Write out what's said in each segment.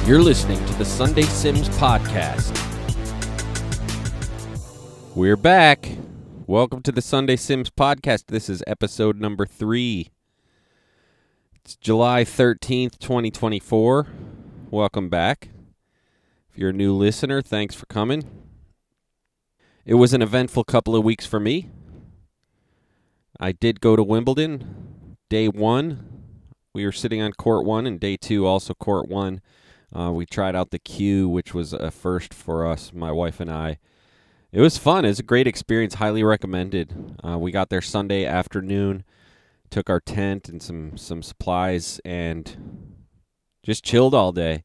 You're listening to the Sunday Sims Podcast. We're back. Welcome to the Sunday Sims Podcast. This is episode number 3. It's July 13th, 2024. Welcome back. If you're a new listener, thanks for coming. It was an eventful couple of weeks for me. I did go to Wimbledon. Day 1, we were sitting on court 1, and day 2, also court 1. We tried out the cue, which was a first for us, my wife and I. It was fun. It was a great experience. Highly recommended. We got there Sunday afternoon, took our tent and some supplies, and just chilled all day.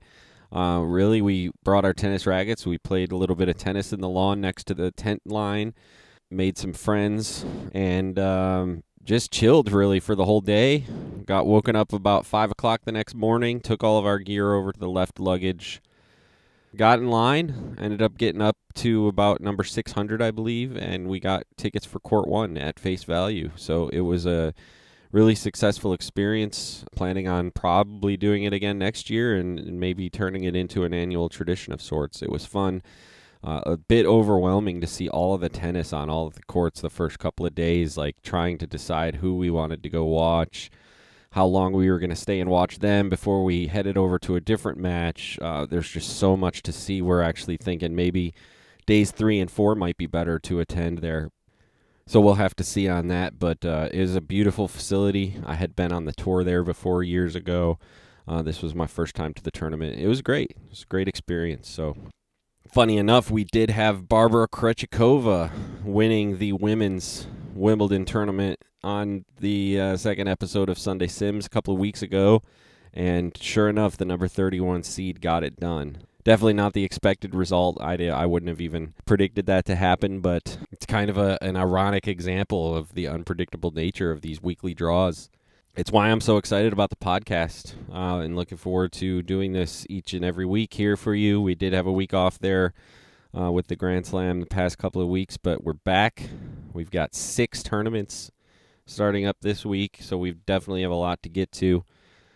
Really, we brought our tennis rackets. We played a little bit of tennis in the lawn next to the tent line, made some friends, and just chilled, really, for the whole day. Got woken up about 5 o'clock the next morning, took all of our gear over to the left luggage, got in line, ended up getting up to about number 600, I believe, and we got tickets for Court 1 at face value. So it was a really successful experience, planning on probably doing it again next year and maybe turning it into an annual tradition of sorts. It was fun. A bit overwhelming to see all of the tennis on all of the courts the first couple of days, like trying to decide who we wanted to go watch, how long we were going to stay and watch them before we headed over to a different match. There's just so much to see. We're actually thinking maybe days 3 and 4 might be better to attend there. So we'll have to see on that, but it is a beautiful facility. I had been on the tour there before years ago. This was my first time to the tournament. It was great. It was a great experience. So funny enough, we did have Barbara Krejcikova winning the women's Wimbledon tournament on the second episode of Sunday Sims a couple of weeks ago, and sure enough, the number 31 seed got it done. Definitely not the expected result. I wouldn't have even predicted that to happen, but it's kind of an ironic example of the unpredictable nature of these weekly draws. It's why I'm so excited about the podcast and looking forward to doing this each and every week here for you. We did have a week off there with the Grand Slam the past couple of weeks, but we're back. We've got 6 tournaments starting up this week, so we definitely have a lot to get to.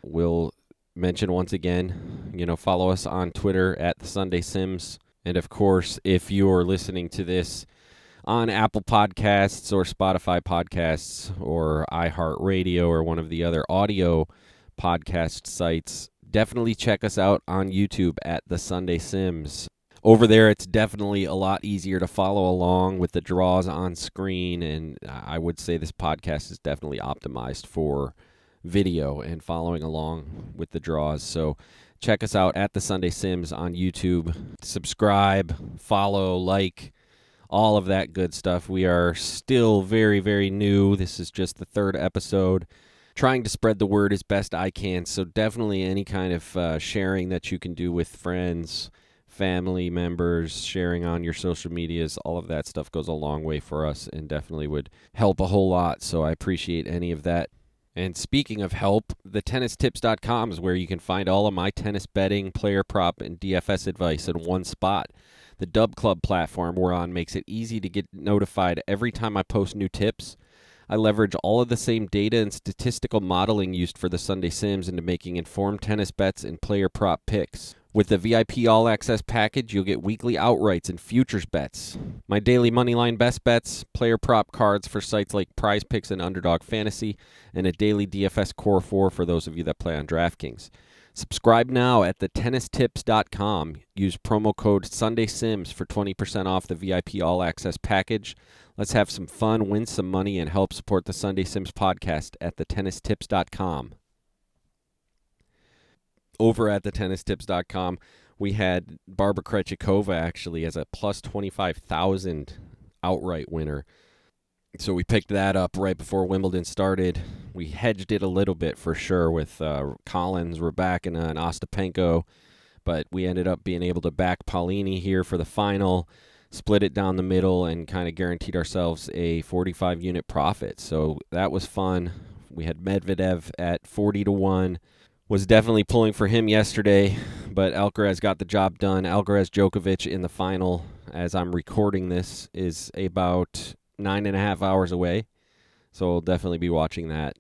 We'll mention once again, follow us on Twitter at the Sunday Sims. And of course, if you're listening to this on Apple Podcasts or Spotify Podcasts or iHeartRadio or one of the other audio podcast sites, definitely check us out on YouTube at The Sunday Sims. Over there, it's definitely a lot easier to follow along with the draws on screen, and I would say this podcast is definitely optimized for video and following along with the draws. So check us out at The Sunday Sims on YouTube. Subscribe, follow, like, all of that good stuff. We are still very, very new. This is just the 3rd episode. Trying to spread the word as best I can. So definitely any kind of sharing that you can do with friends, family members, sharing on your social medias, all of that stuff goes a long way for us and definitely would help a whole lot. So I appreciate any of that. And speaking of help, thetennistips.com is where you can find all of my tennis betting, player prop, and DFS advice in one spot. The Dub Club platform we're on makes it easy to get notified every time I post new tips. I leverage all of the same data and statistical modeling used for the Sunday Sims into making informed tennis bets and player prop picks. With the VIP All Access package, you'll get weekly outrights and futures bets, my daily moneyline best bets, player prop cards for sites like Prize Picks and Underdog Fantasy, and a daily DFS Core 4 for those of you that play on DraftKings. Subscribe now at thetennistips.com. Use promo code SundaySims for 20% off the VIP All Access package. Let's have some fun, win some money, and help support the Sunday Sims podcast at thetennistips.com. Over at thetennistips.com, we had Barbara Krejcikova actually as a plus 25,000 outright winner. So we picked that up right before Wimbledon started. We hedged it a little bit for sure with Collins, Rybakina, and Ostapenko, but we ended up being able to back Paulini here for the final, split it down the middle, and kind of guaranteed ourselves a 45-unit profit. So that was fun. We had Medvedev at 40-1. Was definitely pulling for him yesterday, but Alcaraz got the job done. Alcaraz Djokovic in the final, as I'm recording this, is about 9.5 hours away. So we'll definitely be watching that.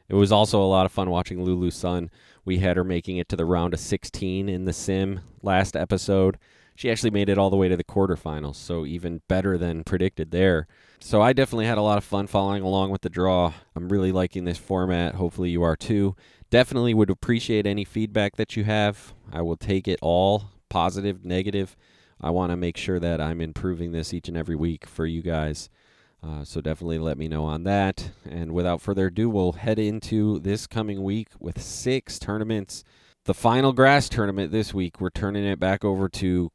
It was also a lot of fun watching Lulu Sun. We had her making it to the round of 16 in the sim last episode. She actually made it all the way to the quarterfinals, so even better than predicted there. So I definitely had a lot of fun following along with the draw. I'm really liking this format. Hopefully you are too. Definitely would appreciate any feedback that you have. I will take it all, positive, negative. I want to make sure that I'm improving this each and every week for you guys. So definitely let me know on that. And without further ado, we'll head into this coming week with 6 tournaments. The final grass tournament this week, we're turning it back over to,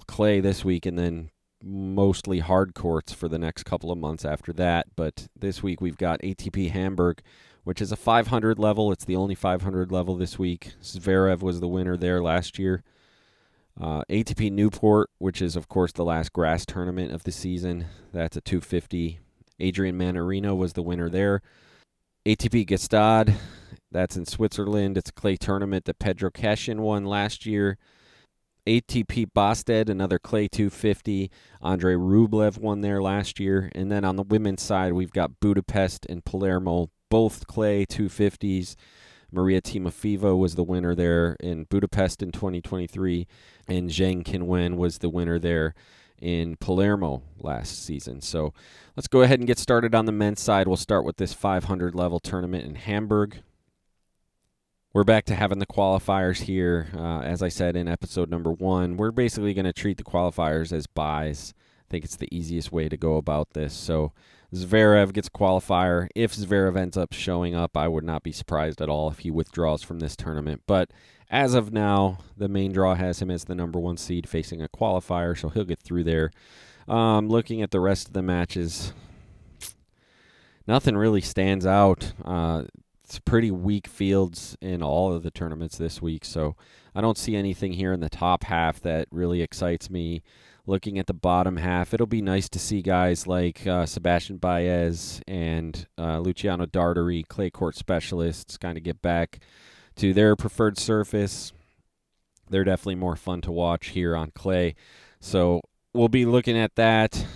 clay this week and then mostly hard courts for the next couple of months after that. But this week we've got ATP Hamburg, which is a 500 level. It's the only 500 level this week. Zverev was the winner there last year. ATP Newport, which is, of course, the last grass tournament of the season. That's a 250. Adrian Manarino was the winner there. ATP Gstaad, that's in Switzerland. It's a clay tournament that Pedro Cashin won last year. ATP Basted, another clay 250. Andrei Rublev won there last year. And then on the women's side, we've got Budapest and Palermo, both clay 250s. Maria Timofeeva was the winner there in Budapest in 2023, and Zheng Qinwen was the winner there in Palermo last season. So let's go ahead and get started on the men's side. We'll start with this 500 level tournament in Hamburg. We're back to having the qualifiers here. As I said in episode number 1, we're basically going to treat the qualifiers as buys. I think it's the easiest way to go about this. So Zverev gets a qualifier. If Zverev ends up showing up, I would not be surprised at all if he withdraws from this tournament. But as of now, the main draw has him as the number 1 seed facing a qualifier, so he'll get through there. Looking at the rest of the matches, nothing really stands out. It's pretty weak fields in all of the tournaments this week, so I don't see anything here in the top half that really excites me. Looking at the bottom half, it'll be nice to see guys like Sebastian Baez and Luciano Dartari, clay court specialists, kind of get back to their preferred surface. They're definitely more fun to watch here on clay. So we'll be looking at that.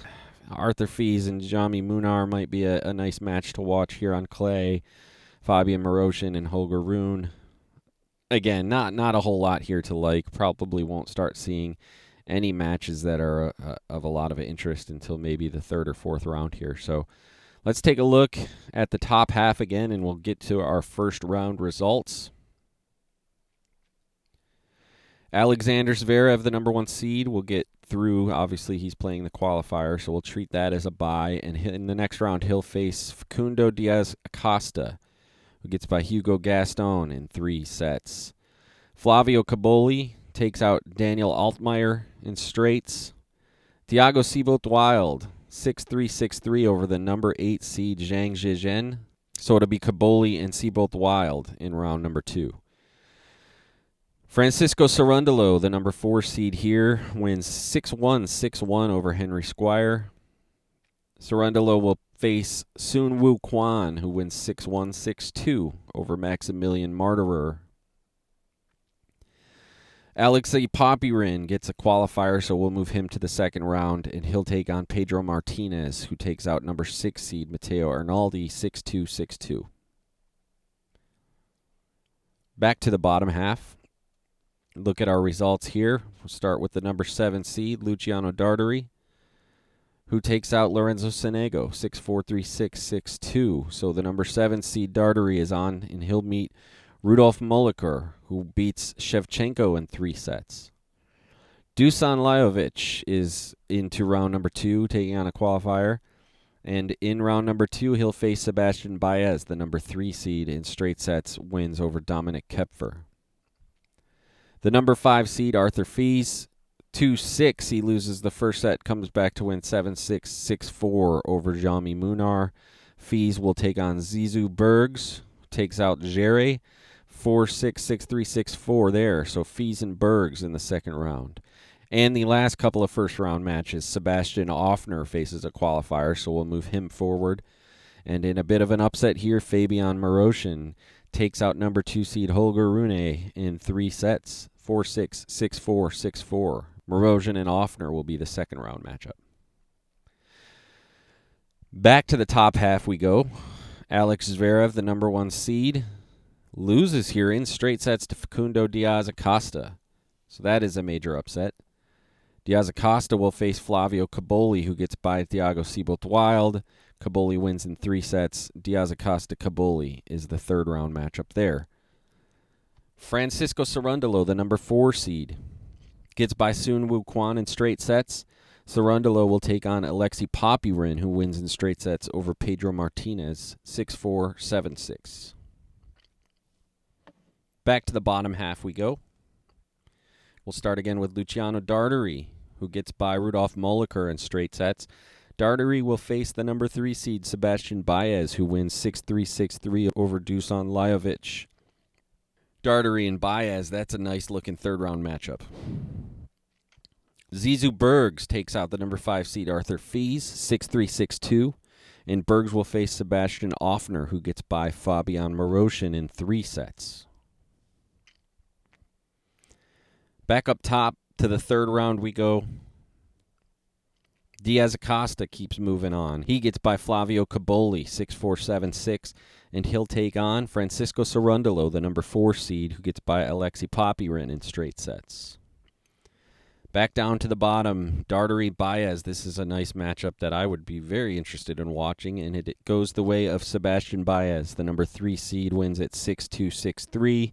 Arthur Fils and Jami Munar might be a nice match to watch here on clay. Fabian Marochin and Holger Rune. Again, not a whole lot here to like. Probably won't start seeing any matches that are of a lot of interest until maybe the 3rd or 4th round here. So let's take a look at the top half again, and we'll get to our first round results. Alexander Zverev, the number 1 seed, will get through. Obviously, he's playing the qualifier, so we'll treat that as a bye. And in the next round, he'll face Facundo Diaz-Acosta, who gets by Hugo Gaston in 3 sets. Flavio Caboli takes out Daniel Altmaier in straights. Thiago Seyboth-Wild, 6-3, 6-3 over the number 8 seed Zhang Zhizhen. So it'll be Caboli and Seyboth-Wild in round number 2. Francisco Cerundolo, the number 4 seed here, wins 6-1, 6-1 over Henry Squire. Cerundolo will face Sun Woo Kwan, who wins 6-1, 6-2 over Maximilian Marterer. Alexei Popyrin gets a qualifier, so we'll move him to the second round, and he'll take on Pedro Martinez, who takes out number 6 seed Matteo Arnaldi, 6-2, 6-2. Back to the bottom half. Look at our results here. We'll start with the number 7 seed, Luciano Dartari, who takes out Lorenzo Sonego, 6-4, 3-6, 6-2. So the number 7 seed Dartari is on, and he'll meet Rudolf Molliker, who beats Shevchenko in 3 sets. Dusan Lajovic is into round number 2, taking on a qualifier. And in round number 2, he'll face Sebastian Baez, the number 3 seed, in straight sets, wins over Dominic Kepfer. The number 5 seed, Arthur Fils, 2-6. He loses the first set, comes back to win 7-6, 6-4 over Jami Munar. Fils will take on Zizou Bergs, takes out Gere, 4-6, 6-3, 6-4 there. So Fils and Bergs in the second round. And the last couple of first-round matches, Sebastian Offner faces a qualifier, so we'll move him forward. And in a bit of an upset here, Fabian Marochin takes out number 2 seed Holger Rune in 3 sets, 4-6, 6-4, 6-4. Marochin and Offner will be the second-round matchup. Back to the top half we go. Alex Zverev, the number 1 seed, loses here in straight sets to Facundo Diaz-Acosta. So that is a major upset. Diaz-Acosta will face Flavio Caboli, who gets by Thiago Seyboth-Wild. Caboli wins in 3 sets. Diaz-Acosta-Caboli is the third-round matchup there. Francisco Cerundolo, the number 4 seed, gets by Sun Woo Kwon in straight sets. Cerundolo will take on Alexei Popyrin, who wins in straight sets over Pedro Martinez, 6-4, 7-6. Back to the bottom half we go. We'll start again with Luciano Darteri, who gets by Rudolf Molliker in straight sets. Darteri will face the number 3 seed Sebastian Baez, who wins 6-3, 6-3 over Dusan Lajovic. Darteri and Baez, that's a nice-looking third-round matchup. Zizou Bergs takes out the number 5 seed Arthur Fies, 6-3, 6-2. And Bergs will face Sebastian Offner, who gets by Fabian Maroshin in 3 sets. Back up top to the third round we go. Diaz-Acosta keeps moving on. He gets by Flavio Caboli, 6-4, 7-6. And he'll take on Francisco Cerundolo, the number 4 seed, who gets by Alexei Popyrin in straight sets. Back down to the bottom, Darteri-Baez. This is a nice matchup that I would be very interested in watching, and it goes the way of Sebastian Baez. The number 3 seed wins at 6-2, 6-3.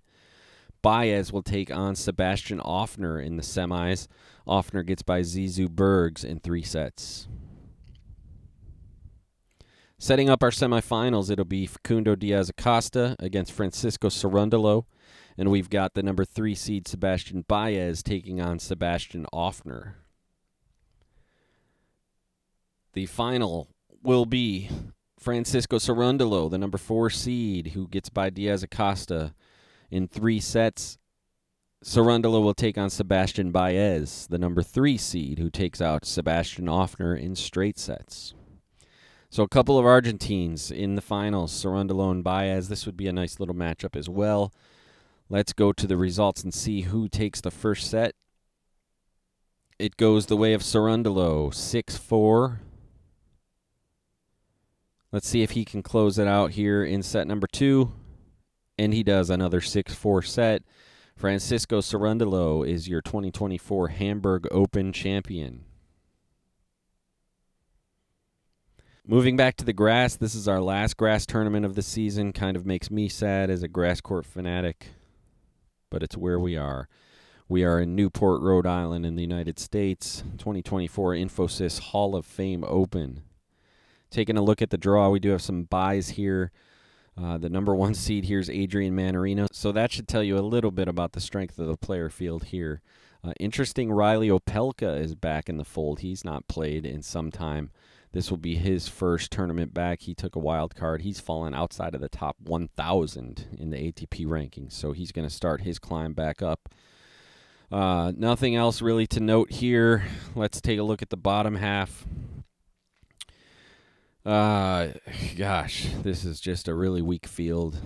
Baez will take on Sebastian Offner in the semis. Offner gets by Zizou Bergs in 3 sets. Setting up our semifinals, it'll be Facundo Diaz-Acosta against Francisco Cerundolo. And we've got the number 3 seed Sebastian Baez taking on Sebastian Offner. The final will be Francisco Cerundolo, the number 4 seed, who gets by Diaz-Acosta in 3 sets. Cerundolo will take on Sebastian Baez, the number 3 seed, who takes out Sebastian Offner in straight sets. So a couple of Argentines in the finals, Cerundolo and Baez. This would be a nice little matchup as well. Let's go to the results and see who takes the first set. It goes the way of Cerundolo, 6-4. Let's see if he can close it out here in set number 2. And he does, another 6-4 set. Francisco Cerundolo is your 2024 Hamburg Open champion. Moving back to the grass, this is our last grass tournament of the season. Kind of makes me sad as a grass court fanatic, but it's where we are. We are in Newport, Rhode Island in the United States, 2024 Infosys Hall of Fame Open. Taking a look at the draw, we do have some buys here. The number 1 seed here is Adrian Manarino, so that should tell you a little bit about the strength of the player field here. Interesting, Riley Opelka is back in the fold. He's not played in some time. This will be his first tournament back. He took a wild card. He's fallen outside of the top 1,000 in the ATP rankings, so he's going to start his climb back up. Nothing else really to note here. Let's take a look at the bottom half. Gosh, this is just a really weak field.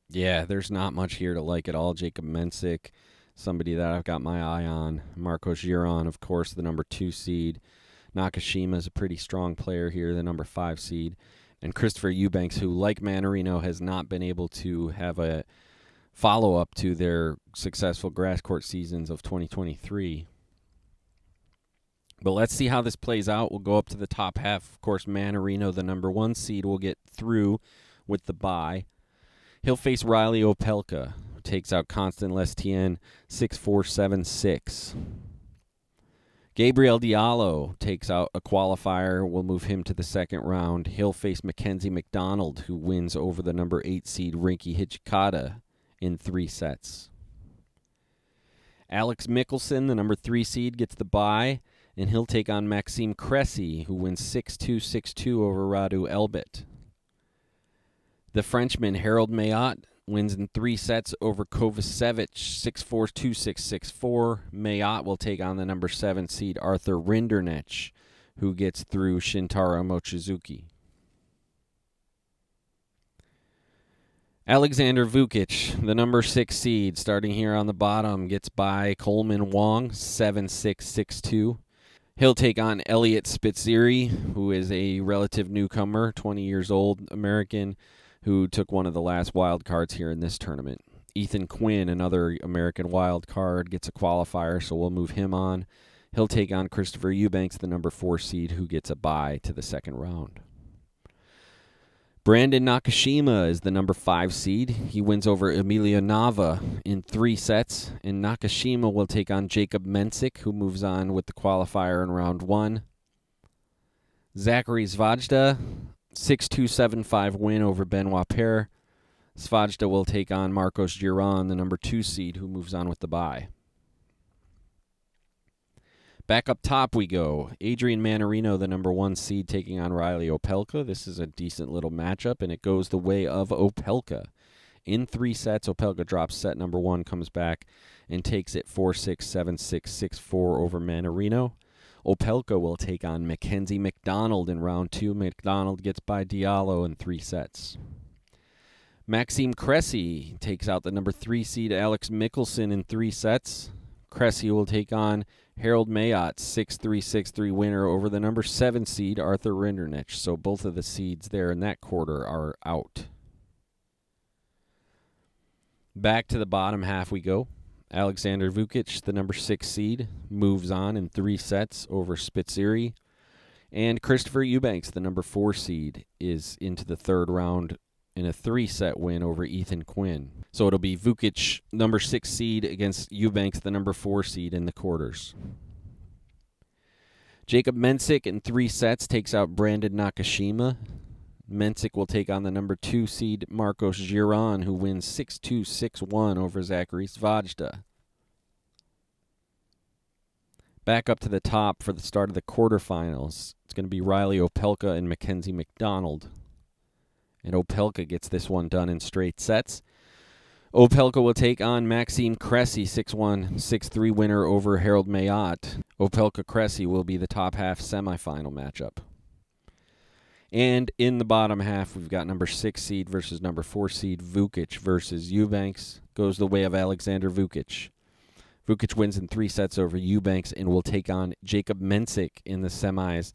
There's not much here to like at all. Jacob Mensick, somebody that I've got my eye on. Marcos Giron, of course, the number 2 seed. Nakashima is a pretty strong player here, the number 5 seed. And Christopher Eubanks, who, like Manarino, has not been able to have a follow-up to their successful grass court seasons of 2023. But let's see how this plays out. We'll go up to the top half. Of course, Manarino, the number 1 seed, will get through with the bye. He'll face Riley Opelka, who takes out Constant Lestienne, 6-4, 7-6. Gabriel Diallo takes out a qualifier. We'll move him to the second round. He'll face Mackenzie McDonald, who wins over the number 8 seed Rinky Hijikata in 3 sets. Alex Mickelson, the number 3 seed, gets the bye, and he'll take on Maxime Cressy, who wins 6-2, 6-2 over Radu Elbit. The Frenchman Harold Mayot wins in 3 sets over Kovacevic, 6-4, 2-6, 6-4. Mayot will take on the number 7 seed Arthur Rinderknech, who gets through Shintaro Mochizuki. Alexander Vukic, the number 6 seed, starting here on the bottom, gets by Coleman Wong, 7-6, 6-2. He'll take on Elliot Spitzeri, who is a relative newcomer, 20 years old, American, who took one of the last wild cards here in this tournament. Ethan Quinn, another American wild card, gets a qualifier, so we'll move him on. He'll take on Christopher Eubanks, the number 4 seed, who gets a bye to the second round. Brandon Nakashima is the number 5 seed. He wins over Emilio Nava in 3 sets, and Nakashima will take on Jacob Mensik, who moves on with the qualifier in round 1. Zachary Svajda, 6-2-7-5 win over Benoit Paire. Svajda will take on Marcos Giron, the number 2 seed, who moves on with the bye. Back up top we go. Adrian Manarino, the number 1 seed, taking on Riley Opelka. This is a decent little matchup, and it goes the way of Opelka. In 3 sets, Opelka drops set number 1, comes back, and takes it 4-6, 7-6, 6-4 over Manarino. Opelka will take on Mackenzie McDonald in round 2. McDonald gets by Diallo in 3 sets. Maxime Cressy takes out the number 3 seed Alex Mickelson in 3 sets. Cressy will take on Harold Mayotte, 6-3, 6-3 winner over the number 7 seed Arthur Rinderknech. So both of the seeds there in that quarter are out. Back to the bottom half we go. Alexander Vukic, the number 6 seed, moves on in 3 sets over Spitzeri. And Christopher Eubanks, the number 4 seed, is into the third round in a 3-set win over Ethan Quinn. So it'll be Vukic, number 6 seed, against Eubanks, the number 4 seed, in the quarters. Jacob Mensik in 3 sets takes out Brandon Nakashima. Mensik will take on the number 2 seed Marcos Giron, who wins 6-2, 6-1 over Zachary Svajda. Back up to the top for the start of the quarterfinals. It's going to be Riley Opelka and Mackenzie McDonald. And Opelka gets this one done in straight sets. Opelka will take on Maxime Cressy, 6-1, 6-3 winner over Harold Mayotte. Opelka-Cressy will be the top half semifinal matchup. And in the bottom half, we've got number 6 seed versus number 4 seed Vukic versus Eubanks. Goes the way of Alexander Vukic. Vukic wins in 3 sets over Eubanks and will take on Jacob Mensik in the semis.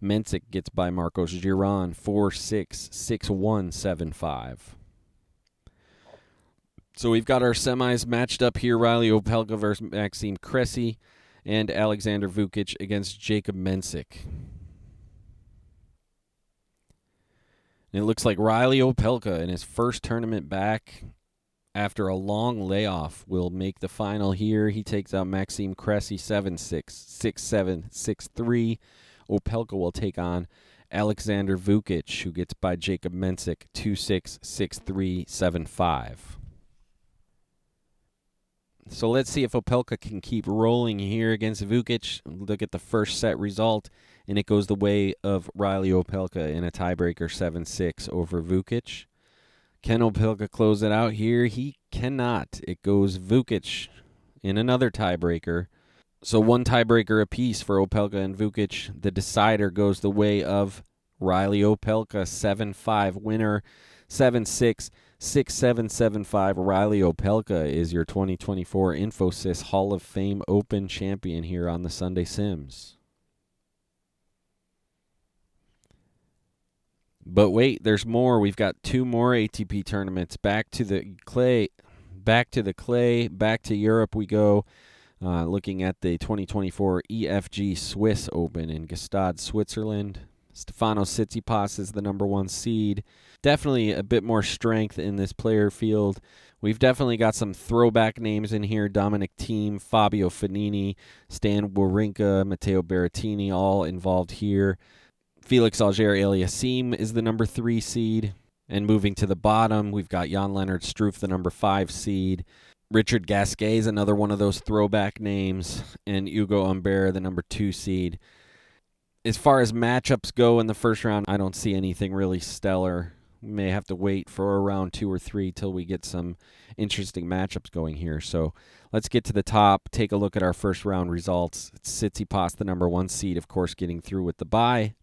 Mensik gets by Marcos Giron, 4-6, 6-1, 7-5. So we've got our semis matched up here. Riley Opelka versus Maxime Cressy and Alexander Vukic against Jacob Mensik. And it looks like Riley Opelka in his first tournament back after a long layoff will make the final here. He takes out Maxime Cressy 7-6, 6-7, 6-3. Opelka will take on Alexander Vukic, who gets by Jacob Mensik 2-6, 6-3, 7-5. So let's see if Opelka can keep rolling here against Vukic. Look at the first set result, and it goes the way of Riley Opelka in a tiebreaker 7-6 over Vukic. Can Opelka close it out here? He cannot. It goes Vukic in another tiebreaker. So one tiebreaker apiece for Opelka and Vukic. The decider goes the way of Riley Opelka, 7-5 winner, 7-6, 6-7, 7-5. Riley Opelka is your 2024 Infosys Hall of Fame Open champion here on the Sunday Sims. But wait, there's more. We've got 2 more ATP tournaments. Back to the clay, back to Europe we go. Looking at the 2024 EFG Swiss Open in Gstaad, Switzerland. Stefanos Tsitsipas is the number 1 seed. Definitely a bit more strength in this player field. We've definitely got some throwback names in here. Dominic Thiem, Fabio Fognini, Stan Wawrinka, Matteo Berrettini, all involved here. Felix Auger-Aliassime is the number 3 seed. And moving to the bottom, we've got Jan-Lennard Struff, the number 5 seed. Richard Gasquet is another one of those throwback names. And Hugo Humbert, the number 2 seed. As far as matchups go in the first round, I don't see anything really stellar. We may have to wait for a round 2 or 3 till we get some interesting matchups going here. So let's get to the top, take a look at our first round results. It's Tsitsipas, the number 1 seed, of course, getting through with the bye.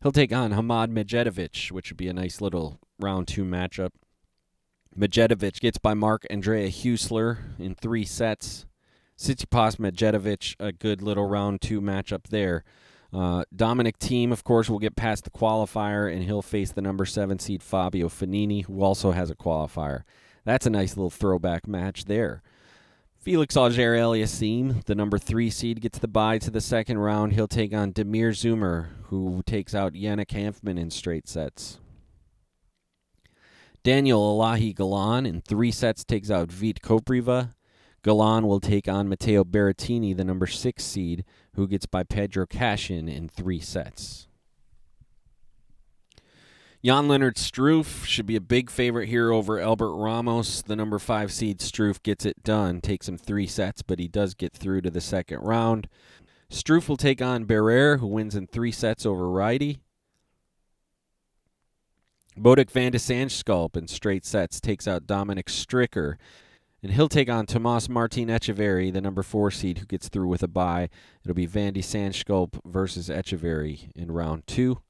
He'll take on Hamad Medjedovic, which would be a nice little round 2 matchup. Medjedovic gets by Marc-Andrea Huesler in 3 sets. Tsitsipas Medvedev, a good little round 2 matchup there. Dominic Thiem, of course, will get past the qualifier, and he'll face the number 7 seed Fabio Fognini, who also has a qualifier. That's a nice little throwback match there. Felix Auger-Aliassime, the number 3 seed, gets the bye to the second round. He'll take on Damir Zummer, who takes out Yannick Hanfmann in straight sets. Daniel Elahi Galan in 3 sets takes out Vit Kopriva. Galan will take on Matteo Berrettini, the number 6 seed, who gets by Pedro Cashin in 3 sets. Jan-Lennard Struff should be a big favorite here over Albert Ramos. The number 5 seed Struff gets it done. Takes him 3 sets, but he does get through to the second round. Struff will take on Barrère, who wins in 3 sets over Righty. Botic van de Zandschulp in straight sets takes out Dominic Stricker. And he'll take on Tomas Martin Etcheverry, the number 4 seed, who gets through with a bye. It'll be Van de Zandschulp versus Etcheverry in round 2.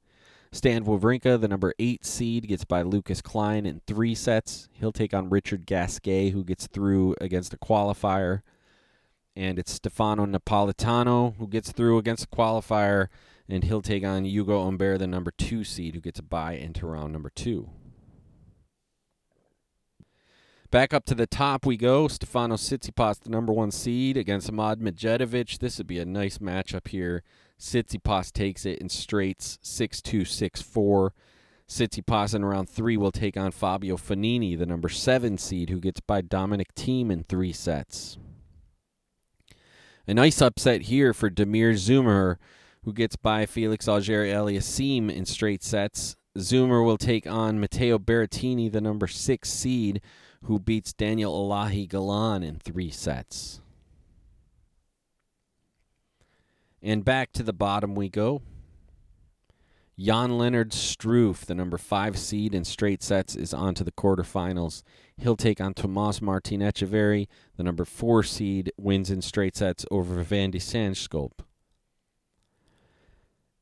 Stan Wawrinka, the number 8 seed, gets by Lucas Klein in 3 sets. He'll take on Richard Gasquet, who gets through against a qualifier. And it's Stefano Napolitano, who gets through against a qualifier. And he'll take on Hugo Humbert, the number 2 seed, who gets a bye into round number 2. Back up to the top we go. Stefanos Tsitsipas, the number 1 seed, against Ahmad Medjedovic. This would be a nice matchup here. Tsitsipas takes it in straights, 6-2, 6-4. Tsitsipas in round 3 will take on Fabio Fognini, the number 7 seed, who gets by Dominic Thiem in 3 sets. A nice upset here for Damir Zummer, who gets by Felix Auger-Aliassime in straight sets. Zummer will take on Matteo Berrettini, the number 6 seed, who beats Daniel Elahi Galan in 3 sets. And back to the bottom we go. Jan-Lennard Struff, the number 5 seed in straight sets, is on to the quarterfinals. He'll take on Tomas Martin Etcheverry, the number 4 seed, wins in straight sets over Van de Zandschulp.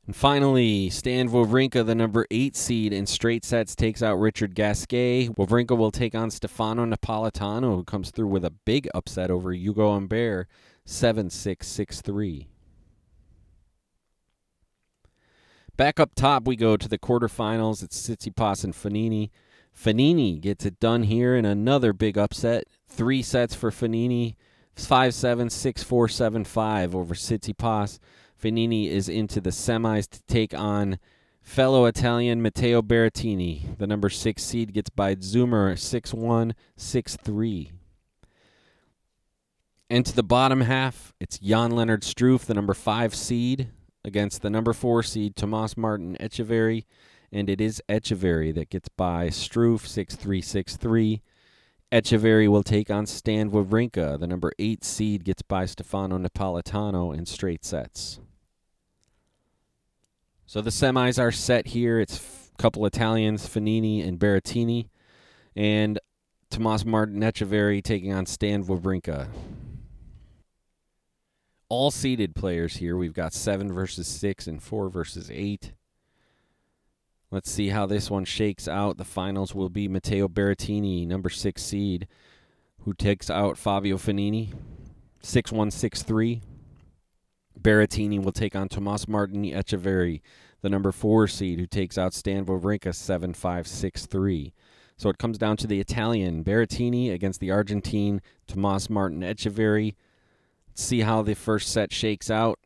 And finally, Stan Wawrinka, the number 8 seed in straight sets, takes out Richard Gasquet. Wawrinka will take on Stefano Napolitano, who comes through with a big upset over Hugo Humbert, 7-6, 6-3. Back up top, we go to the quarterfinals. It's Tsitsipas and Fognini. Fognini gets it done here in another big upset. 3 sets for Fognini, 5-7, 6-4, 7-5 over Tsitsipas. Fognini is into the semis to take on fellow Italian Matteo Berrettini. The number 6 seed gets by Zummer, 6-1, 6-3. Into the bottom half, it's Jan-Lennard Struff, the number 5 seed, against the number 4 seed, Tomas Martin Etcheverry, and it is Etcheverry that gets by Struff, 6-3, 6-3. Etcheverry will take on Stan Wawrinka. The number 8 seed gets by Stefano Napolitano in straight sets. So the semis are set here. It's a couple Italians, Fognini and Berrettini, and Tomas Martin Etcheverry taking on Stan Wawrinka. All seeded players here. We've got 7 versus 6 and 4 versus 8. Let's see how this one shakes out. The finals will be Matteo Berrettini, number 6 seed, who takes out Fabio Fognini, 6-1, 6-3. Berrettini will take on Tomas Martin Etcheverry, the number 4 seed, who takes out Stan Wawrinka, 7-5, 6-3. So it comes down to the Italian Berrettini against the Argentine Tomas Martin Etcheverry. Let's see how the first set shakes out.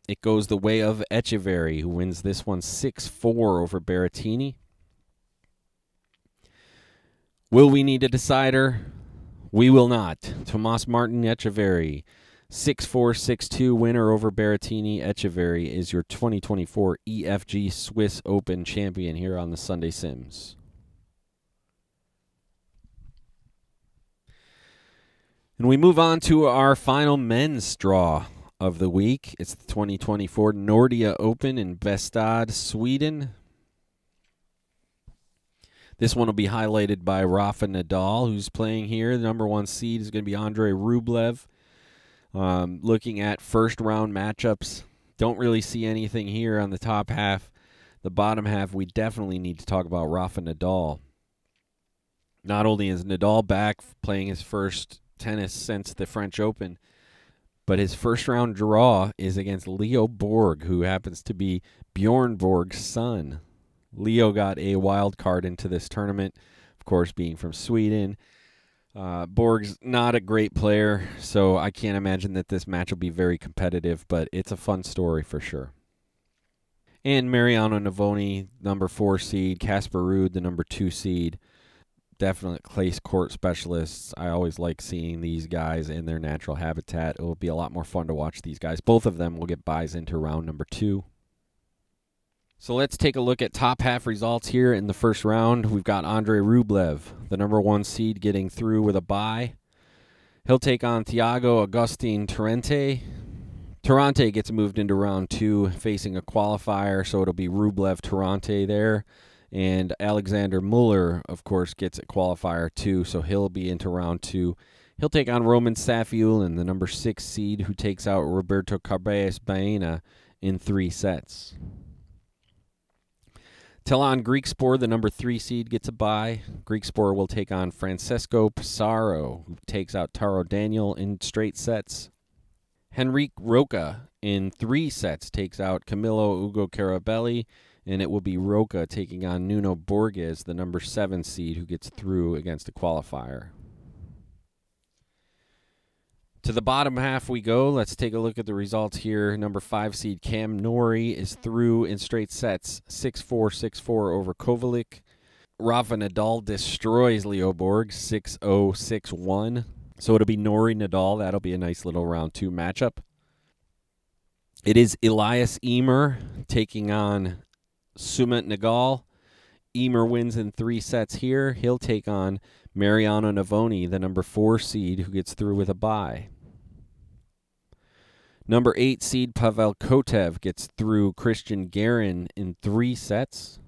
It goes the way of Etcheverry, who wins this one 6-4 over Berrettini. Will we need a decider? We will not. Tomas Martin Etcheverry, 6-4, 6-2 winner over Berrettini. Etcheverry is your 2024 EFG Swiss Open champion here on the Sunday Sims. And we move on to our final men's draw of the week. It's the 2024 Nordea Open in Bastad, Sweden. This one will be highlighted by Rafa Nadal, who's playing here. The number 1 seed is going to be Andrei Rublev. Looking at first-round matchups, don't really see anything here on the top half. The bottom half, we definitely need to talk about Rafa Nadal. Not only is Nadal back playing his first tennis since the French Open, But his first round draw is against Leo Borg, who happens to be Bjorn Borg's son. Leo got a wild card into this tournament, of course, being from Sweden. Borg's not a great player, so I can't imagine that this match will be very competitive, but it's a fun story for sure. And Mariano Navoni, number 4 seed, Casper Ruud, the number 2 seed. Definite clay court specialists. I always like seeing these guys in their natural habitat. It will be a lot more fun to watch these guys. Both of them will get buys into round number 2. So let's take a look at top half results here in the first round. We've got Andrei Rublev, the number 1 seed, getting through with a bye. He'll take on Thiago Agustin Tarrante. Tarrante gets moved into round 2, facing a qualifier, so it'll be Rublev-Tarrante there. And Alexander Muller, of course, gets a qualifier too, so he'll be into round 2. He'll take on Roman Safiullin, the number 6 seed, who takes out Roberto Carballes Baena in 3 sets. Telon Griekspoor, the number 3 seed, gets a bye. Griekspoor will take on Francesco Pissarro, who takes out Taro Daniel in straight sets. Henrique Roca in 3 sets takes out Camilo Ugo Carabelli, and it will be Roca taking on Nuno Borges, the number 7 seed, who gets through against a qualifier. To the bottom half we go. Let's take a look at the results here. Number 5 seed Cam Norrie is through in straight sets, 6-4, 6-4 over Kovalik. Rafa Nadal destroys Leo Borg, 6-0, 6-1. So it'll be Norrie Nadal. That'll be a nice little round 2 matchup. It is Elias Ymer taking on Sumit Nagal. Ymer wins in 3 sets here. He'll take on Mariano Navoni, the number 4 seed, who gets through with a bye. Number 8 seed Pavel Kotev gets through Christian Garin in 3 sets.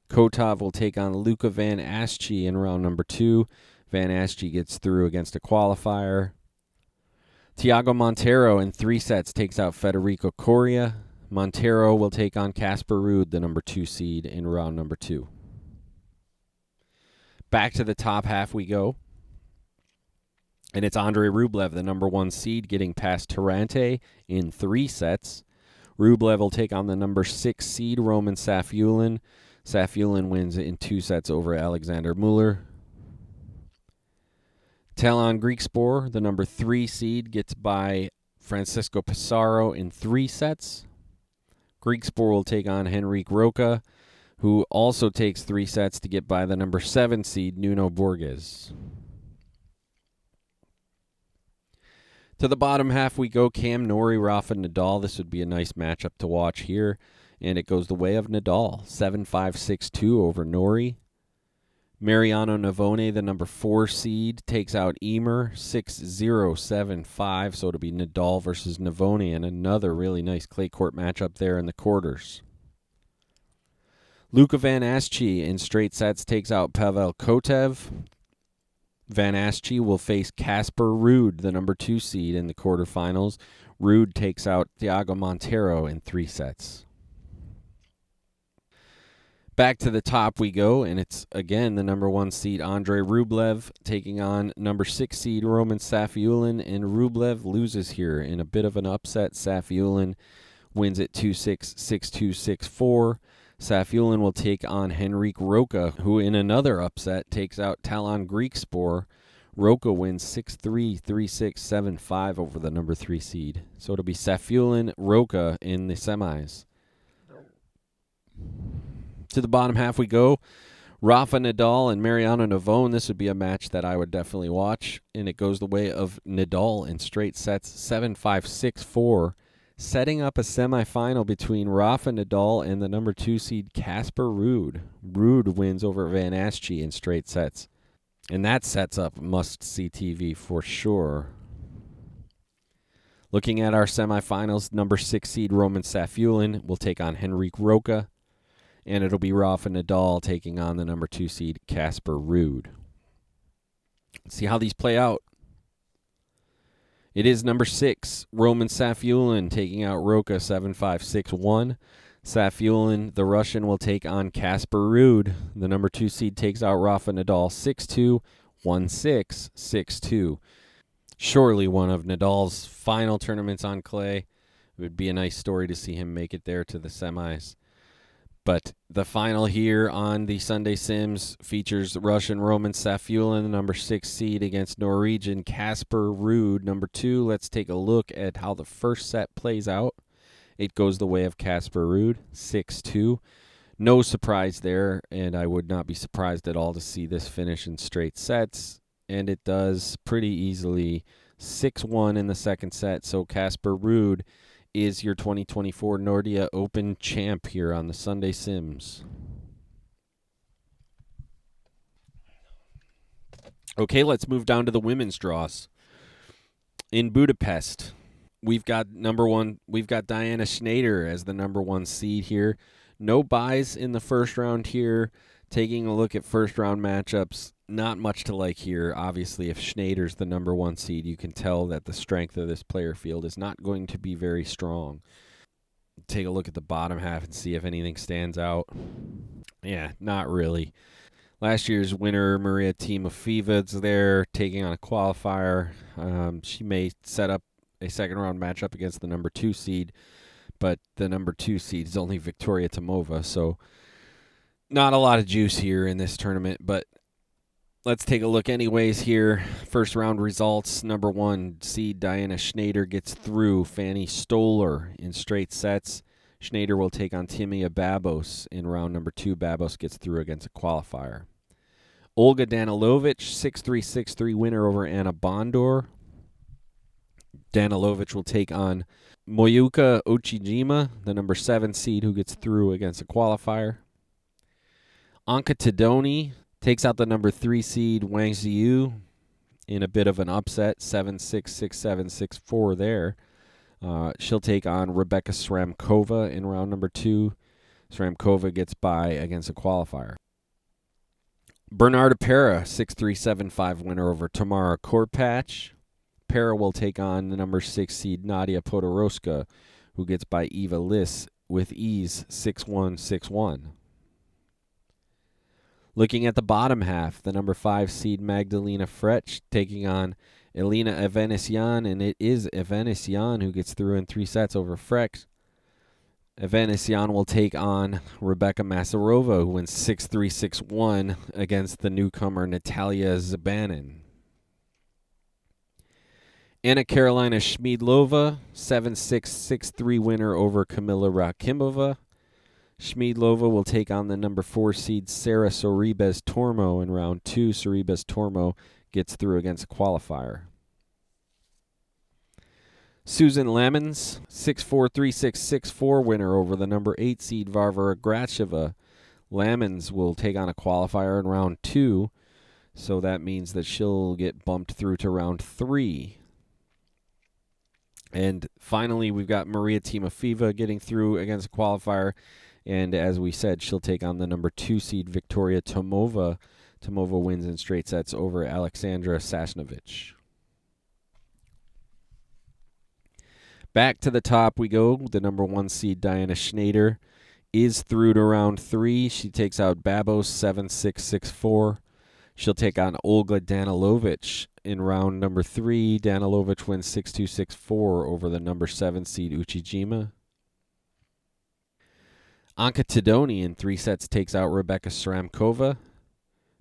Kotov will take on Luca Van Asche in round number 2. Van Asche gets through against a qualifier. Thiago Montero in 3 sets takes out Federico Coria. Montero will take on Casper Ruud, the number 2 seed, in round number 2. Back to the top half we go. And it's Andrei Rublev, the number 1 seed, getting past Tarrante in 3 sets. Rublev will take on the number 6 seed, Roman Safiullin. Safiullin wins in 2 sets over Alexander Muller. Telon Griekspoor, the number 3 seed, gets by Francesco Pissarro in 3 sets. Griekspoor will take on Henrique Roca, who also takes 3 sets to get by the number 7 seed, Nuno Borges. To the bottom half we go. Cam Norrie, Rafa Nadal. This would be a nice matchup to watch here. And it goes the way of Nadal. 7-5, 6-2 over Norrie. Mariano Navoni, the number 4 seed, takes out Ymer 6-0, 7-5. So it'll be Nadal versus Navoni, and another really nice clay court matchup there in the quarters. Luca Van Asche in straight sets takes out Pavel Kotev. Van Asche will face Casper Ruud, the number 2 seed, in the quarterfinals. Ruud takes out Thiago Montero in 3 sets. Back to the top we go, and it's, again, the number 1 seed, Andrei Rublev, taking on number 6 seed, Roman Safiullin, and Rublev loses here in a bit of an upset. Safiullin wins at 2-6, 6-2, 6-4. Safiullin will take on Henrique Roca, who in another upset takes out Telon Griekspoor. Roca wins 6-3, 3-6, 7-5 over the number 3 seed. So it'll be Safiullin, Roca in the semis. To the bottom half we go. Rafa Nadal and Mariano Navone. This would be a match that I would definitely watch. And it goes the way of Nadal in straight sets, 7-5, 6-4. Setting up a semifinal between Rafa Nadal and the number 2 seed Casper Ruud. Ruud wins over Van Asche in straight sets. And that sets up must-see TV for sure. Looking at our semifinals, number 6 seed Roman Safiullin will take on Henrique Roca. And it'll be Rafa Nadal taking on the number 2 seed Casper Ruud. Let's see how these play out. It is number 6, Roman Safiullin, taking out Roca 7-5, 6-1. Safiullin, the Russian, will take on Casper Ruud. The number 2 seed takes out Rafa Nadal 6-2, 1-6, 6-2. Surely one of Nadal's final tournaments on clay. It would be a nice story to see him make it there to the semis. But the final here on the Sunday Sims features Russian Roman Safiullin, the number 6 seed, against Norwegian Casper Ruud, number 2. Let's take a look at how the first set plays out. It goes the way of Casper Ruud, 6-2. No surprise there, and I would not be surprised at all to see this finish in straight sets. And it does pretty easily, 6-1 in the second set. So Casper Ruud is your 2024 Nordea Open champ here on the Sunday Sims. Okay, let's move down to the women's draws. In Budapest, we've got Diana Schneider as the number 1 seed here. No buys in the first round here. Taking a look at first round matchups, not much to like here. Obviously, if Schneider's the number 1 seed, you can tell that the strength of this player field is not going to be very strong. Take a look at the bottom half and see if anything stands out. Yeah, not really. Last year's winner, Maria Timofeeva, is there taking on a qualifier. She may set up a second round matchup against the number 2 seed, but the number 2 seed is only Victoria Tomova, so not a lot of juice here in this tournament, but let's take a look anyways here. First round results. Number 1 seed Diana Schneider gets through Fanny Stoller in straight sets. Schneider will take on Timea Babos in round number 2. Babos gets through against a qualifier. Olga Danilovic, 6-3, 6-3 winner over Anna Bondor. Danilovic will take on Moyuka Ochijima, the number 7 seed who gets through against a qualifier. Anka Tedoni takes out the number 3 seed Wang Ziyu in a bit of an upset, 7-6, 6-7, 6-4 there. She'll take on Rebecca Sramkova in round number 2. Sramkova gets by against a qualifier. Bernarda Pera, 6-3, 7-5 winner over Tamara Korpach. Pera will take on the number 6 seed Nadia Podoroska, who gets by Eva Liss with ease, 6-1, 6-1. Looking at the bottom half, the number 5 seed Magdalena Fretsch taking on Elena Evanesian, and it is Evanesian who gets through in 3 sets over Fretsch. Evanesian will take on Rebecca Masarova, who wins 6-3, 6-1 against the newcomer Natalia Zabanin. Anna Carolina Schmiedlova, 7-6, 6-3 winner over Kamila Rakimova. Schmiedlova will take on the number 4 seed Sarah Sorribes Tormo in round 2. Sorribes Tormo gets through against a qualifier. Susan Lamens, 6-4, 3-6, 6-4 winner over the number 8 seed Varvara Gracheva. Lamens will take on a qualifier in round 2, so that means that she'll get bumped through to round 3. And finally, we've got Maria Timofeeva getting through against a qualifier. And as we said, she'll take on the number 2 seed Victoria Tomova. Tomova wins in straight sets over Alexandra Sasnovich. Back to the top we go. The number 1 seed Diana Schneider is through to round 3. She takes out Babos 7-6, 6-4. She'll take on Olga Danilovic in round number 3. Danilovic wins 6-2, 6-4 over the number 7 seed Uchijima. Anka Tedoni in 3 sets takes out Rebecca Sramkova.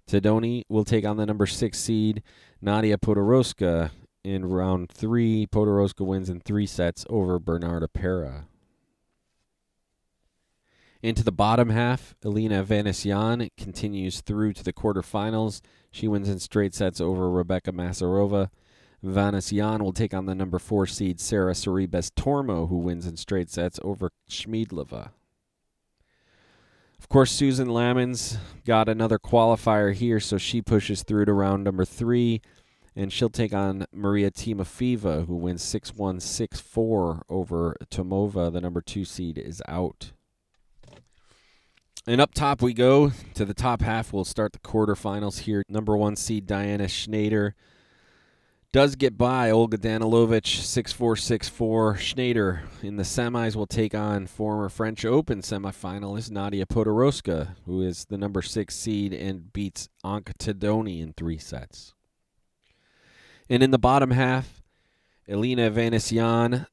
Tedoni will take on the number 6 seed Nadia Podoroska in round 3. Podoroska wins in 3 sets over Bernarda Pera. Into the bottom half, Elena Evanesian continues through to the quarterfinals. She wins in straight sets over Rebecca Masarova. Evanesian will take on the number 4 seed Sarah Sorribes Tormo, who wins in straight sets over Schmiedlova. Of course, Susan Lamens got another qualifier here, so she pushes through to round number 3, and she'll take on Maria Timofeeva, who wins 6-1, 6-4 over Tomova. The number 2 seed is out. And up top we go to the top half. We'll start the quarterfinals here. Number 1 seed Diana Schneider does get by Olga Danilovic, 6-4, 6-4. Schneider in the semis will take on former French Open semifinalist Nadia Podoroska, who is the number 6 seed and beats Anka Tedoni in 3 sets. And in the bottom half, Elena Vanessian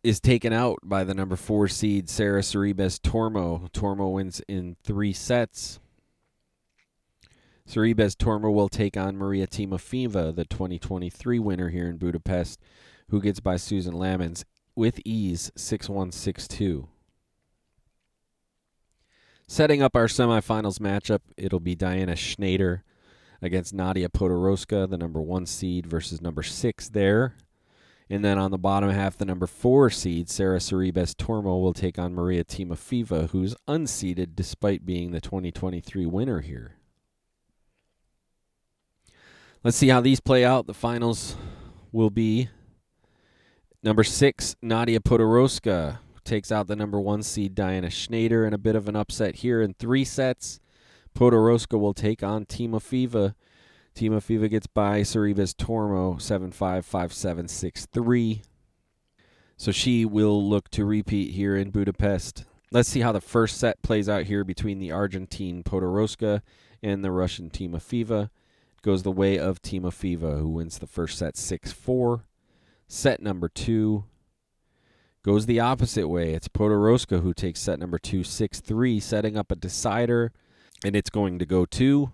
is taken out by the number 4 seed Sarah Sorribes Tormo. Tormo wins in 3 sets. Sorribes Tormo will take on Maria Timofeeva, the 2023 winner here in Budapest, who gets by Susan Lamons with ease 6-1, 6-2. Setting up our semifinals matchup, it'll be Diana Schneider against Nadia Podoroska, the number 1 seed, versus number 6 there. And then on the bottom half, the number 4 seed, Sarah Sorribes Tormo, will take on Maria Timofeeva, who's unseeded despite being the 2023 winner here. Let's see how these play out. The finals will be number 6, Nadia Podoroska takes out the number 1 seed Diana Schneider in a bit of an upset here in 3 sets. Podoroska will take on Timofeeva. Timofeeva gets by Sorribes Tormo 7-5, 5-7, 6-3. So she will look to repeat here in Budapest. Let's see how the first set plays out here between the Argentine Podoroska and the Russian Timofeeva. It goes the way of Timofeeva, who wins the first set 6-4. Set number 2 goes the opposite way. It's Podoroska who takes set number 2, 6-3, setting up a decider. And it's going to go to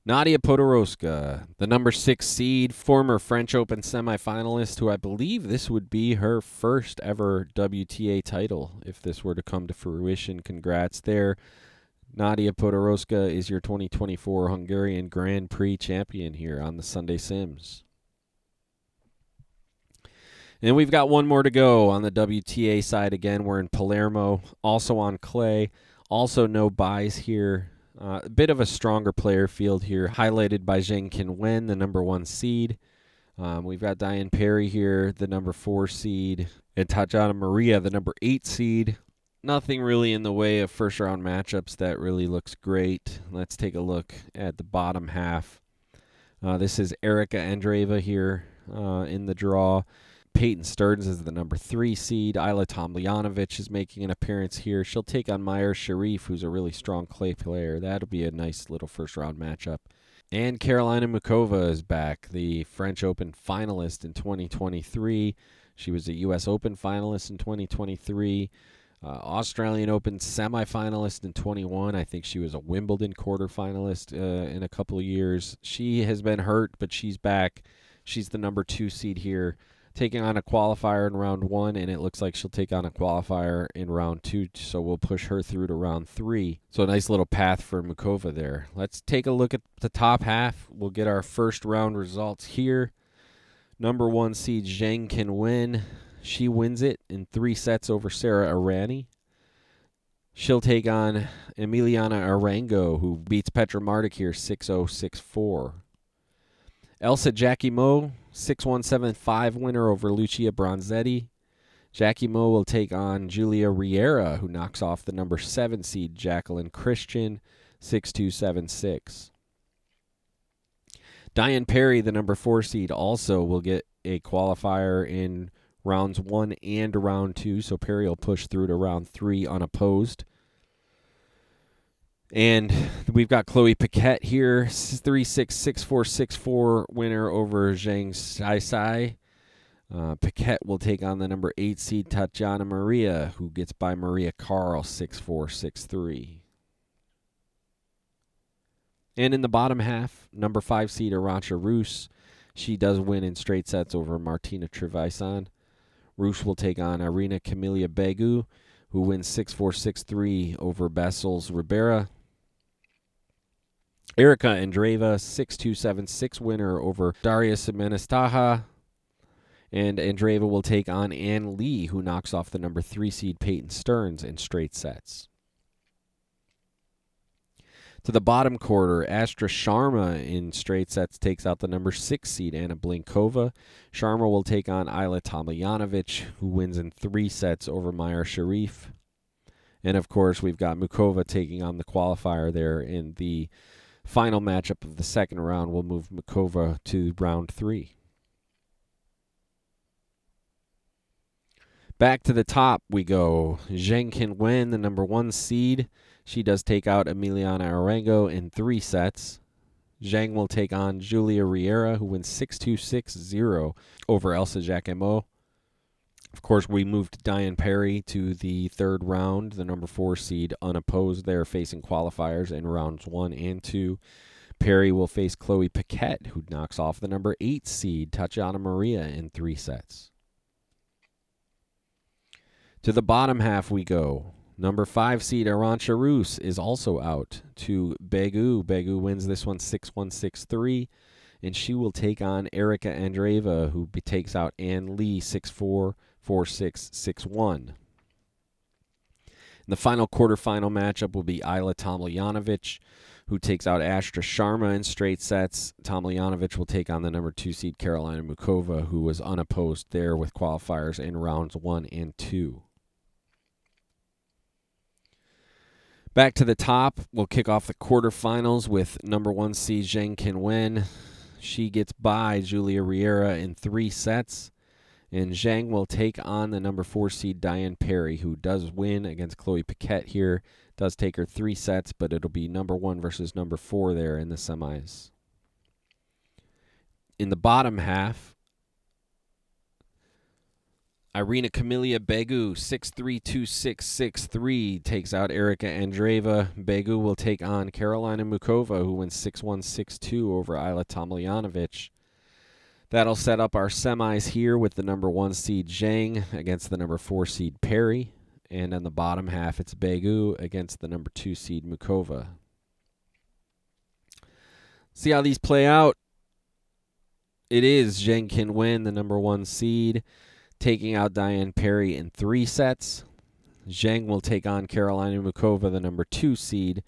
Nadia Podoroska, the number 6 seed, former French Open semifinalist, who I believe this would be her first ever WTA title if this were to come to fruition. Congrats there. Nadia Podoroska is your 2024 Hungarian Grand Prix champion here on the Sunday Sims. And we've got one more to go on the WTA side again. We're in Palermo, also on clay. Also no buys here. A bit of a stronger player field here, highlighted by Zheng Qinwen, the number 1 seed. We've got Diane Parry here, the number 4 seed, and Tatjana Maria, the number 8 seed. Nothing really in the way of first-round matchups that really looks great. Let's take a look at the bottom half. This is Erika Andreeva here in the draw. Peyton Stearns is the number 3 seed. Ayla Tomljanovic is making an appearance here. She'll take on Mayar Sharif, who's a really strong clay player. That'll be a nice little first-round matchup. And Karolina Muchova is back, the French Open finalist in 2023. She was a U.S. Open finalist in 2023. Australian Open semifinalist in 21. I think she was a Wimbledon quarterfinalist in a couple of years. She has been hurt, but she's back. She's the number 2 seed here, taking on a qualifier in round 1, and it looks like she'll take on a qualifier in round 2, so we'll push her through to round 3. So a nice little path for Muchova there. Let's take a look at the top half. We'll get our first round results here. Number 1 seed Zheng Qinwen. She wins it in 3 sets over Sarah Arani. She'll take on Emiliana Arango, who beats Petra Martic here 6-0, 6-4. Elsa Giacomo, 6-1, 7-5 winner over Lucia Bronzetti. Giacomo will take on Julia Riera, who knocks off the number 7 seed Jacqueline Christian, 6-2, 7-6. Diane Parry, the number 4 seed, also will get a qualifier in rounds 1 and round 2, so Parry will push through to round 3 unopposed. And we've got Chloe Paquette here, 3-6, 6-4, 6-4 winner over Zhang Sai. Paquette will take on the number 8 seed Tatjana Maria, who gets by Maria Karl 6-4, 6-3. And in the bottom half, number 5 seed Arantxa Rus. She does win in straight sets over Martina Trevisan. Rus will take on Irina Camelia Begu, who wins 6-4, 6-3 over Basils Ribera. Erika Andreeva, 6-2, 7-6 winner over Daria Semenistaha. And Andreeva will take on Ann Lee, who knocks off the number 3 seed Peyton Stearns in straight sets. To the bottom quarter, Astra Sharma in straight sets takes out the number 6 seed Anna Blinkova. Sharma will take on Ayla Tomljanovic, who wins in 3 sets over Mayar Sharif. And, of course, we've got Muchova taking on the qualifier there in the final matchup of the second round. We'll move Muchova to round 3. Back to the top we go. Zheng Qinwen, the number 1 seed. She does take out Emiliana Arango in 3 sets. Zhang will take on Julia Riera, who wins 6-2, 6-0 over Elsa Jacquemot. Of course, we moved Diane Perry to the third round, the number 4 seed, unopposed there, facing qualifiers in rounds 1 and 2. Perry will face Chloe Paquette, who knocks off the number 8 seed, Tatiana Maria, in 3 sets. To the bottom half we go. Number 5 seed Arantxa Rus is also out to Begu. Begu wins this one 6-1, 6-3, and she will take on Erica Andreeva, who takes out Ann Lee 6-4, 4-6, 6-1. And the final quarterfinal matchup will be Ayla Tomljanovic, who takes out Astra Sharma in straight sets. Tomljanovic will take on the number 2 seed Karolina Mukova, who was unopposed there with qualifiers in rounds 1 and 2. Back to the top, we'll kick off the quarterfinals with number 1 seed Zheng Qinwen. She gets by Julia Riera in 3 sets. And Zhang will take on the number 4 seed Diane Perry, who does win against Chloe Paquette here. Does take her 3 sets, but it'll be number 1 versus number 4 there in the semis. In the bottom half, Irina Camelia Begu, 6-3, 2-6, 6-3, takes out Erica Andreeva. Begu will take on Karolina Mukova, who wins 6-1, 6-2 over Ayla Tomljanovic. That'll set up our semis here with the number 1 seed Zhang against the number 4 seed Perry. And on the bottom half, it's Begu against the number 2 seed Mukova. See how these play out. It is Zheng Qinwen, the number 1 seed, taking out Diane Perry in 3 sets. Zhang will take on Karolina Mukova, the number 2 seed,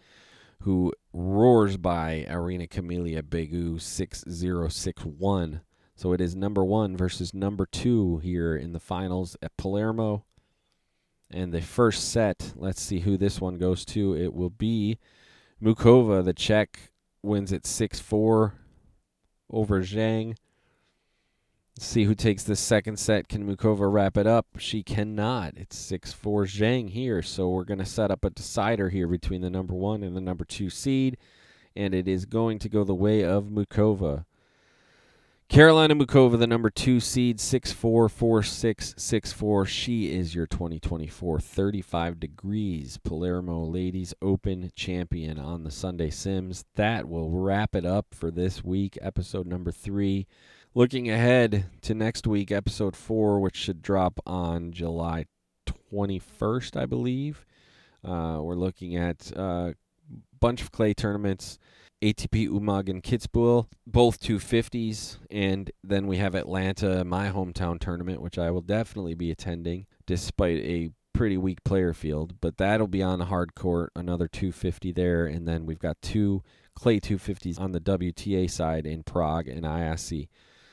who roars by Irina Camelia Begu 6-0, 6-1. So it is number 1 versus number 2 here in the finals at Palermo. And the first set, let's see who this one goes to. It will be Mukova, the Czech, wins it 6-4 over Zhang. Let's see who takes the second set. Can Mukova wrap it up? She cannot. It's 6-4 Zhang here. So we're going to set up a decider here between the number 1 and the number 2 seed. And it is going to go the way of Mukova. Karolina Mukova, the number 2 seed, 6-4, 4-6, 6-4. She is your 2024 35 Degrees Palermo Ladies Open champion on the Sunday Sims. That will wrap it up for this week, episode number 3. Looking ahead to next week, episode 4, which should drop on July 21st, I believe. We're looking at a bunch of clay tournaments. ATP Umag and Kitzbühel, both 250s, and then we have Atlanta, my hometown tournament, which I will definitely be attending, despite a pretty weak player field, but that'll be on the hard court, another 250 there, and then we've got 2 clay 250s on the WTA side in Prague and ISC.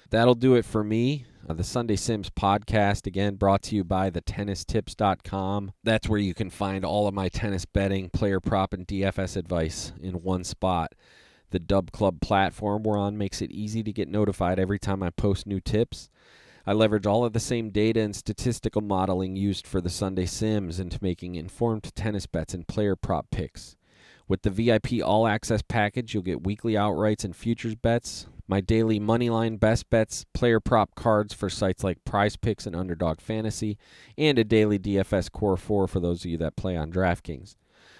That'll do it for me. The Sunday Sims podcast, again, brought to you by thetennistips.com. That's where you can find all of my tennis betting, player prop, and DFS advice in one spot. The Dub Club platform we're on makes it easy to get notified every time I post new tips. I leverage all of the same data and statistical modeling used for the Sunday Sims into making informed tennis bets and player prop picks. With the VIP All Access package, you'll get weekly outrights and futures bets, my daily Moneyline best bets, player prop cards for sites like Prize Picks and Underdog Fantasy, and a daily DFS Core 4 for those of you that play on DraftKings.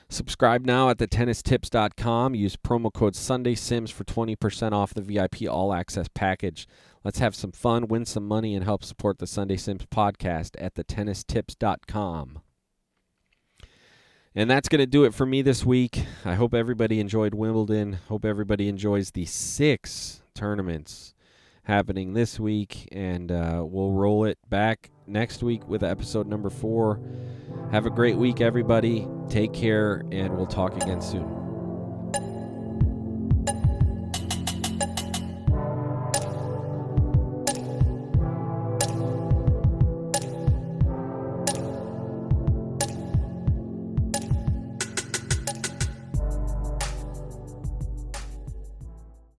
Subscribe now at thetennistips.com. Use promo code SundaySims for 20% off the VIP All Access package. Let's have some fun, win some money, and help support the Sunday Sims podcast at thetennistips.com. And that's going to do it for me this week. I hope everybody enjoyed Wimbledon. Hope everybody enjoys the 6 tournaments happening this week. And we'll roll it back next week with episode number 4. Have a great week, everybody. Take care, and we'll talk again soon.